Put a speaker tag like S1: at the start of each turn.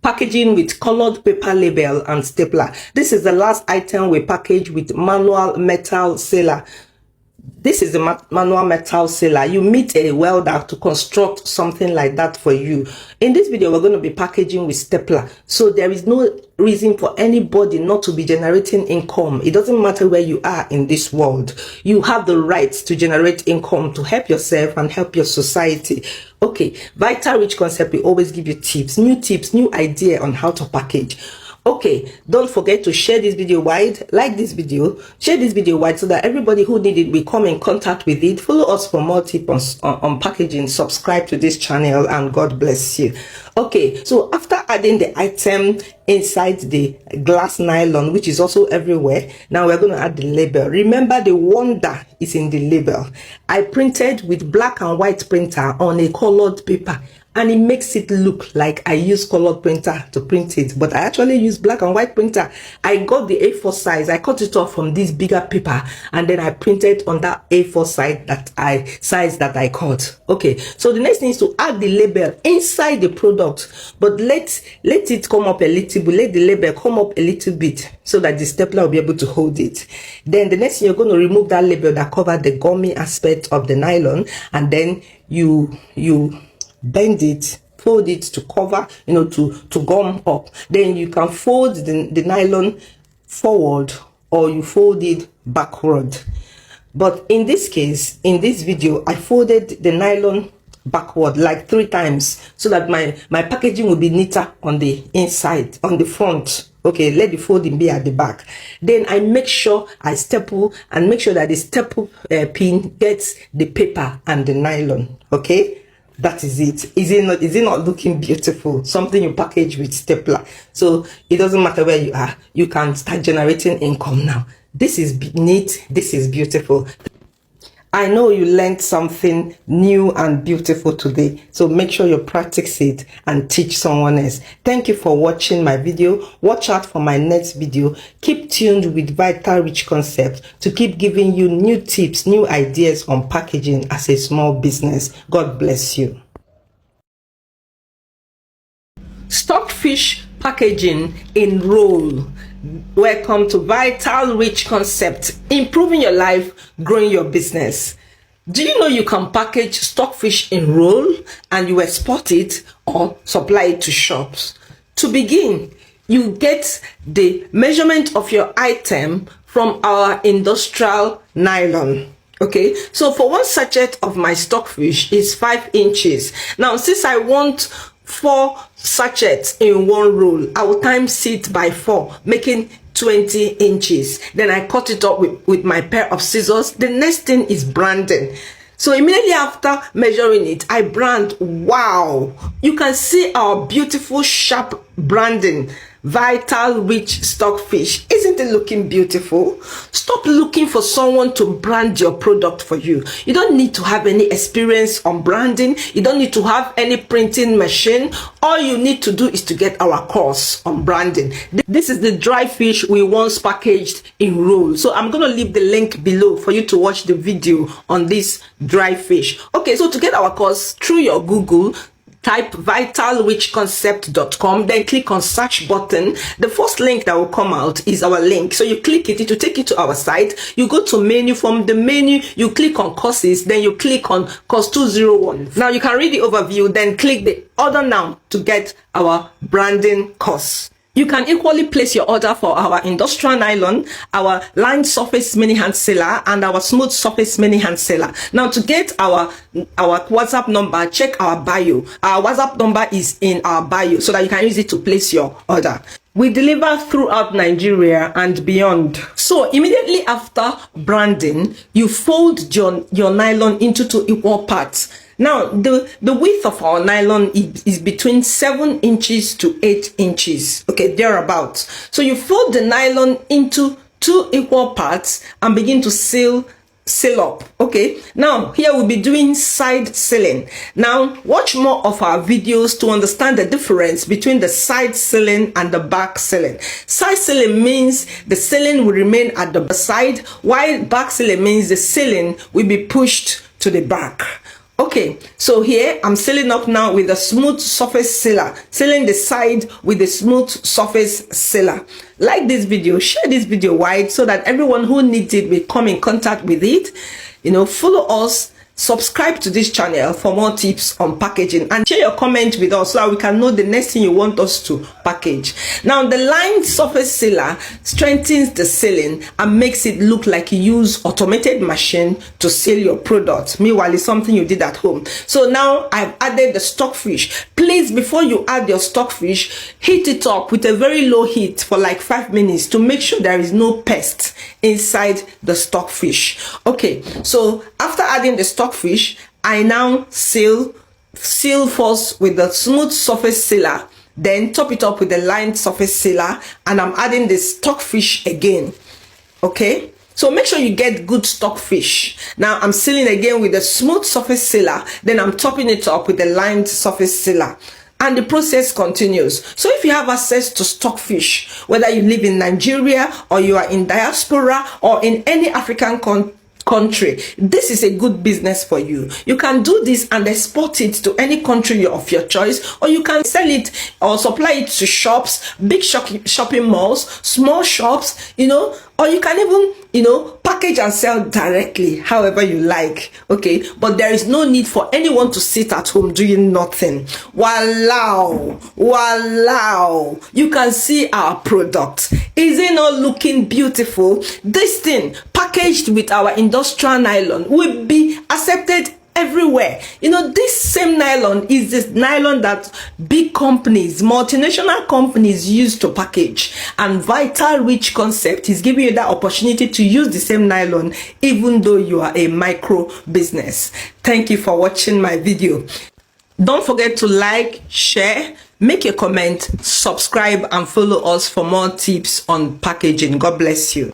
S1: packaging with colored paper label and stapler. This is the last item we package with manual metal sealer. This is the manual metal sealer. You meet a welder to construct something like that for you. In this video, we're going to be packaging with stapler. So there is no reason for anybody not to be generating income. It doesn't matter where you are in this world. You have the right to generate income to help yourself and help your society. Okay, Vital Rich Concept will always give you tips, new idea on how to package. Okay, don't forget to share this video wide, like this video, share this video wide so that everybody who need it will come in contact with it. Follow us for more tips on packaging, subscribe to this channel, and God bless you. Okay, so after adding the item inside the glass nylon, which is also everywhere, now we're going to add the label. Remember, the wonder is in the label. I printed with black and white printer on a colored paper, and it makes it look like I use colored printer to print it, but I actually use black and white printer. I got the A4 size, I cut it off from this bigger paper, and then I printed on that A4 size that I cut. Okay, so the next thing is to add the label inside the product, but let it come up a little bit, let the label come up a little bit so that the stapler will be able to hold it. Then the next thing, you're going to remove that label that covers the gummy aspect of the nylon, and then you bend it, fold it to cover, to gum up. Then you can fold the nylon forward, or you fold it backward. But in this case, in this video, I folded the nylon backward like 3 times so that my packaging will be neater on the inside, on the front. Okay, let the folding be at the back. Then I make sure I staple and make sure that the staple pin gets the paper and the nylon. Okay, that is it. Is it not looking beautiful? Something you package with stapler. So it doesn't matter where you are, you can start generating income now. This is neat, this is beautiful. I know you learned something new and beautiful today, so make sure you practice it and teach someone else. Thank you for watching my video. Watch out for my next video. Keep tuned with Vital Rich Concept to keep giving you new tips, new ideas on packaging as a small business. God bless you. Stockfish packaging in roll. Welcome to Vital Rich Concept, improving your life, growing your business. Do you know you can package stockfish in roll and you export it or supply it to shops? To begin, you get the measurement of your item from our industrial nylon. Okay, so for 1 sachet of my stockfish is 5 inches. Now, since I want 4 sachets in 1 roll, I will times it by 4, making 20 inches. Then I cut it up with my pair of scissors. The next thing is branding. So immediately after measuring it, I brand. Wow, you can see our beautiful sharp branding. Vital Rich Stockfish. Isn't it looking beautiful? Stop looking for someone to brand your product for you. You don't need to have any experience on branding. You don't need to have any printing machine. All you need to do is to get our course on branding. This is the dry fish we once packaged in roll. So I'm going to leave the link below for you to watch the video on this dry fish. Okay, so to get our course, through your Google, type vitalrichconcept.com, then click on search button. The first link that will come out is our link. So you click it, it will take you to our site. You go to menu. From the menu, you click on courses, then you click on course 201. Now you can read the overview, then click the order now to get our branding course. You can equally place your order for our industrial nylon, our lined surface mini hand sealer, and our smooth surface mini hand sealer. Now, to get our WhatsApp number, check our bio. Our WhatsApp number is in our bio so that you can use it to place your order. We deliver throughout Nigeria and beyond. So immediately after branding, you fold your nylon into 2 equal parts. Now, the width of our nylon is between 7 inches to 8 inches. Okay, thereabouts. So you fold the nylon into 2 equal parts and begin to seal up. Okay, now here we'll be doing side sealing. Now watch more of our videos to understand the difference between the side sealing and the back sealing. Side sealing means the sealing will remain at the side, while back sealing means the sealing will be pushed to the back. Okay, so here I'm sealing up now with a smooth surface sealer, sealing the side with a smooth surface sealer. Like this video, share this video wide so that everyone who needs it will come in contact with it. Follow us, subscribe to this channel for more tips on packaging, and share your comment with us so that we can know the next thing you want us to package. Now, the lined surface sealer strengthens the sealing and makes it look like you use automated machine to seal your product. Meanwhile, it's something you did at home. So now I've added the stockfish. Please, before you add your stockfish, heat it up with a very low heat for like 5 minutes to make sure there is no pest inside the stockfish. Okay, so after adding the stockfish, I now seal first with the smooth surface sealer, then top it up with the lined surface sealer, and I'm adding the stockfish again. Okay, so make sure you get good stockfish. Now I'm sealing again with the smooth surface sealer, then I'm topping it up with the lined surface sealer. And the process continues. So if you have access to stockfish, whether you live in Nigeria or you are in diaspora or in any African country, this is a good business for you. You can do this and export it to any country of your choice, or you can sell it or supply it to shops, big shopping malls, small shops, or you can even, package and sell directly, however you like. Okay, but there is no need for anyone to sit at home doing nothing. Wow, you can see our product. Is it not looking beautiful? This thing packaged with our industrial nylon will be accepted everywhere. This same nylon is this nylon that big companies, multinational companies use to package, and Vital Rich Concept is giving you that opportunity to use the same nylon even though you are a micro business. Thank you for watching my video. Don't forget to like, share, make a comment, subscribe, and follow us for more tips on packaging. God bless you.